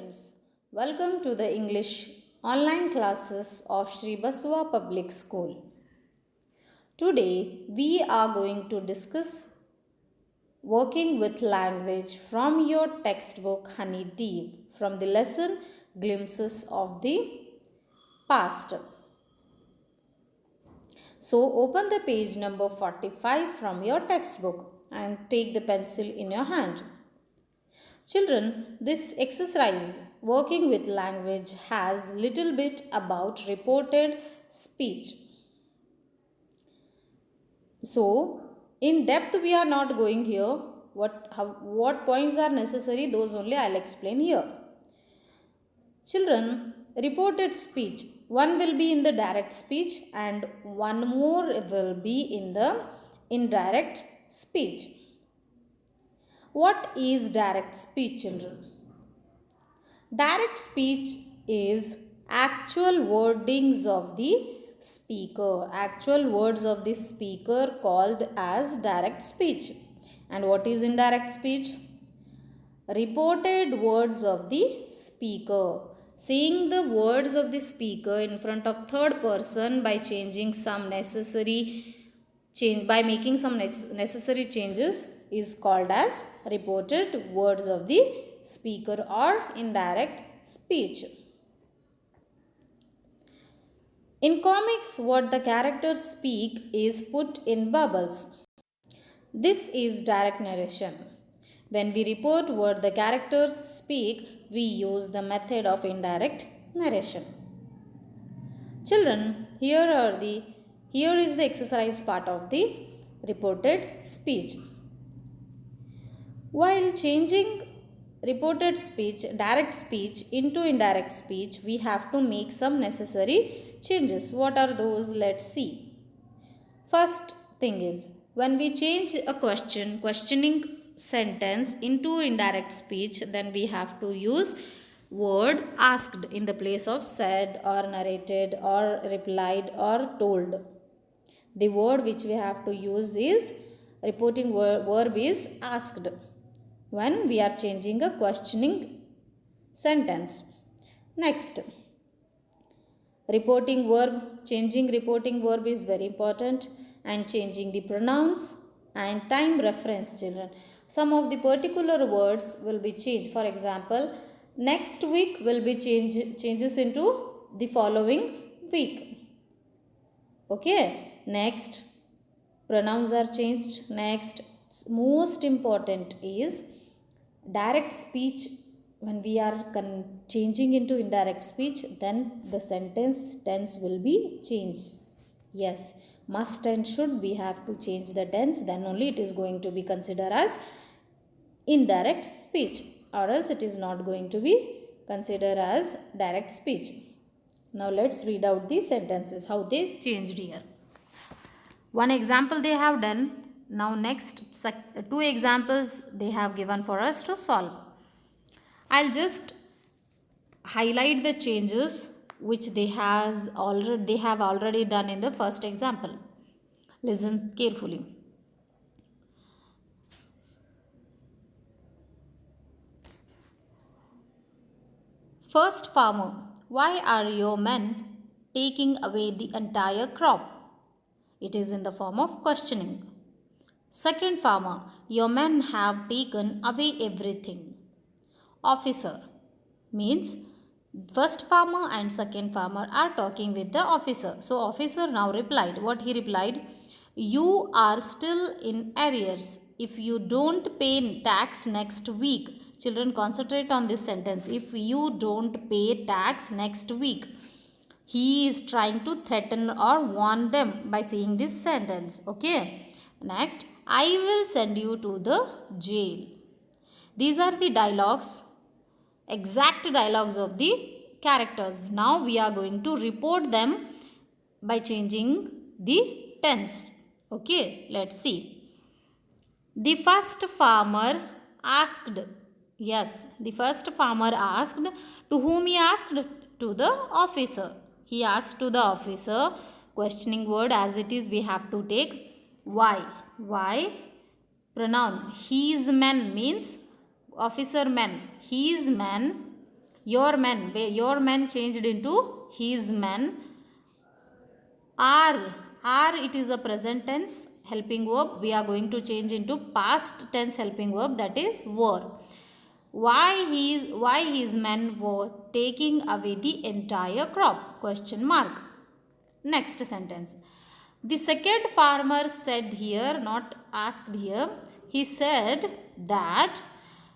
students, welcome to the English online classes of Sri Baswa Public School. Today we are going to discuss working with language from your textbook Honey Deep from the lesson Glimpses of the Past. So open the page number 45 from your textbook and take the pencil in your hand. Children, this exercise working with language has little bit about reported speech. So, in depth we are not going here. What points are necessary, those only I will explain here. Children, reported speech, one will be in the direct speech and one more will be in the indirect speech. What is direct speech, children? Direct speech is actual wordings of the speaker. Actual words of the speaker called as direct speech. And what is indirect speech? Reported words of the speaker. Saying the words of the speaker in front of third person by changing some necessary change, by making some necessary changes is called as reported words of the speaker or indirect speech. In comics, what the characters speak is put in bubbles. This is direct narration. When we report what the characters speak, we use the method of indirect narration. Children, here is the exercise part of the reported speech. While changing reported speech, direct speech into indirect speech, we have to make some necessary changes. What are those? Let's see. First thing is, when we change a questioning sentence into indirect speech, then we have to use word asked in the place of said or narrated or replied or told. The word which we have to use is reporting verb is asked when we are changing a questioning sentence. Next, changing reporting verb is very important, and changing the pronouns and time reference, children. Some of the particular words will be changed. For example, next week will be changes into the following week. Okay, next, pronouns are changed. Next, most important is direct speech. When we are changing into indirect speech, then the sentence tense will be changed. Yes, must and should, we have to change the tense, then only it is going to be considered as indirect speech, or else it is not going to be considered as direct speech. Now let's read out the sentences, how they changed here. One example they have done. Now next two examples they have given for us to solve. I'll just highlight the changes which they have already done in the first example. Listen carefully. First farmer, why are your men taking away the entire crop? It is in the form of questioning. Second farmer, your men have taken away everything. Officer means first farmer and second farmer are talking with the officer. So officer now replied. What he replied? You are still in arrears if you don't pay tax next week. Children, concentrate on this sentence. If you don't pay tax next week. He is trying to threaten or warn them by saying this sentence. Okay. Next, I will send you to the jail. These are the dialogues, exact dialogues of the characters. Now we are going to report them by changing the tense. Okay, let's see. The first farmer asked. Yes, the first farmer asked. To whom he asked? To the officer. He asked to the officer. Questioning word as it is we have to take why. Why? Pronoun. His men means officer men. His men your men changed into his men. Are it is a present tense helping verb. We are going to change into past tense helping verb, that is were. Why his men were taking away the entire crop? Question mark. Next sentence. The second farmer said here, not asked here. He said that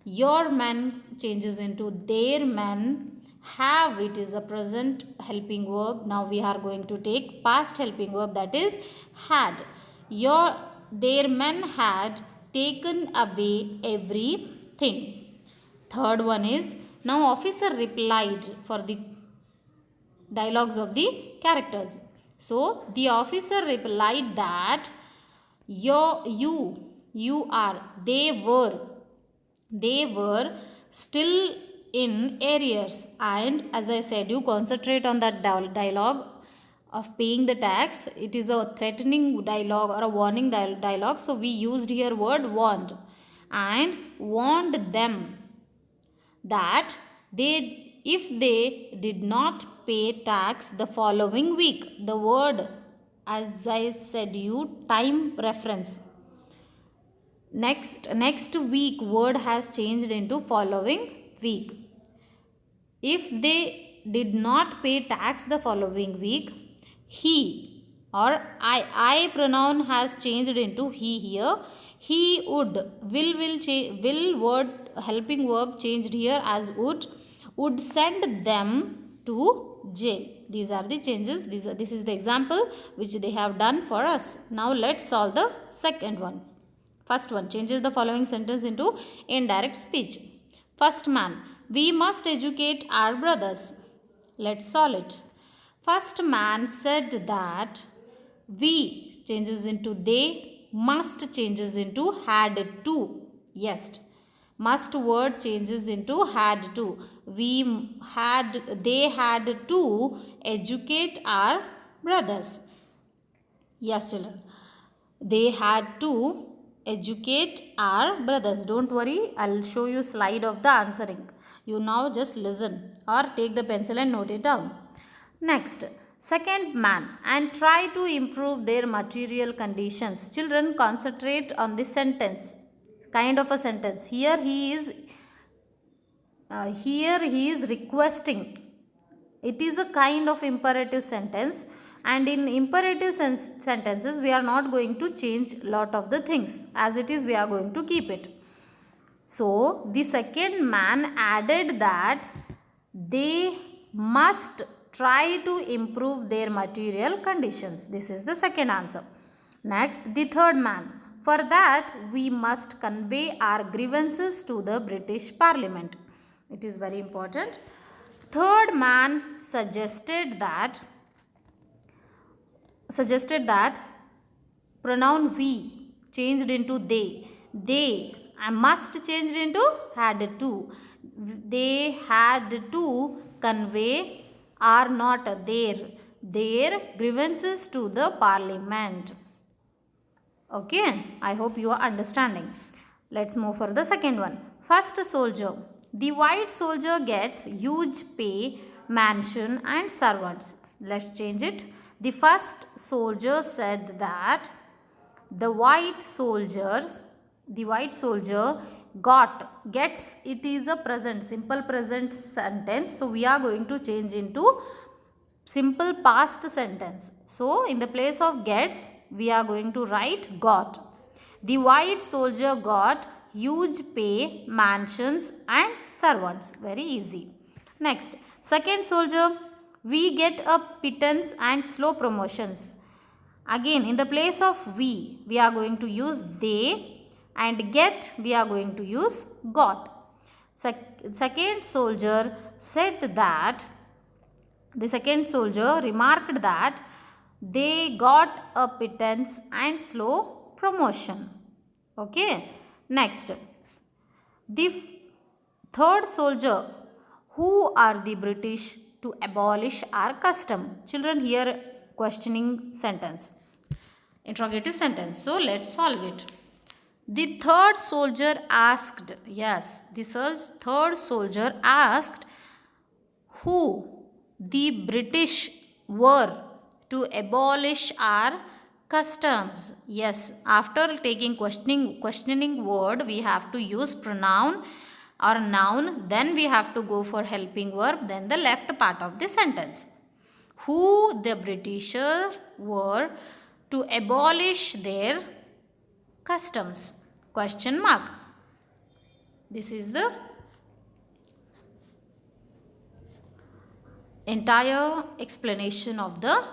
your men changes into their men. Have, it is a present helping verb. Now we are going to take past helping verb, that is had. Their men had taken away everything. Third one is, now officer replied for the dialogues of the characters. So the officer replied that you are, they were still in arrears. And as I said, you concentrate on that dialogue of paying the tax. It is a threatening dialogue or a warning dialogue. So we used here word warned, and warned them that if they did not pay tax the following week. The word, as I said you, time reference. Next week word has changed into following week. If they did not pay tax the following week, he or I pronoun has changed into he here. He would, will word helping verb changed here as would send them to jail. These are the changes. This is the example which they have done for us. Now let's solve the second one. First one changes the following sentence into indirect speech. First man, we must educate our brothers. Let's solve it. First man said that we changes into they, must changes into had to. Yes, must word changes into had to. They had to educate our brothers. Yes children, they had to educate our brothers. Don't worry, I'll show you slide of the answering. You now just listen or take the pencil and note it down. Next, second man, and try to improve their material conditions. Children, concentrate on the sentence, kind of a sentence. Here he is requesting. It is a kind of imperative sentence, and in imperative sentences we are not going to change lot of the things. As it is, we are going to keep it. So the second man added that they must try to improve their material conditions. This is the second answer. Next, the third man, for that we must convey our grievances to the British Parliament. It is very important. Third man suggested that pronoun we changed into they. I must changed into had to. They had to convey are not their grievances to the Parliament. Okay, I hope you are understanding. Let's move for the second one. First soldier. The white soldier gets huge pay, mansion and servants. Let's change it. The first soldier said that the white soldier gets, it is a present, simple present sentence. So we are going to change into simple past sentence. So in the place of gets, we are going to write got. The white soldier got huge pay, mansions and servants. Very easy. Next, second soldier, we get a pittance and slow promotions. Again, in the place of we are going to use they, and get we are going to use got. Second soldier said that, the second soldier remarked that they got a pittance and slow promotion. Okay. Next, the third soldier, who are the British to abolish our custom? Children, here questioning sentence, interrogative sentence. So let's solve it. The third soldier asked, yes, the third soldier asked, who the British were to abolish our customs. Yes, after taking questioning word, we have to use pronoun or noun, then we have to go for helping verb, then the left part of the sentence. Who the Britishers were to abolish their customs? Question mark. This is the entire explanation of the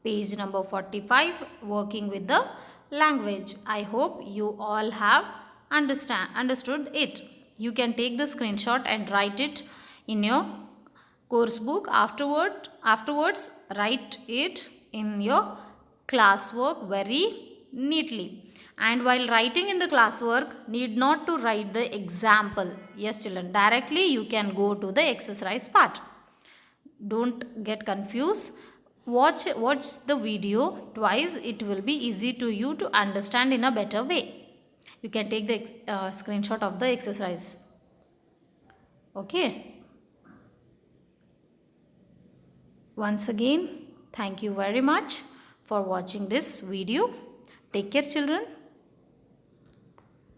page number 45, working with the language. I hope you all have understood it. You can take the screenshot and write it in your course book. Afterwards write it in your classwork very neatly. And while writing in the classwork, need not to write the example. Yes children, directly you can go to the exercise part. Don't get confused. Watch the video twice. It will be easy to you to understand in a better way. You can take the screenshot of the exercise. Okay. Once again, thank you very much for watching this video. Take care children.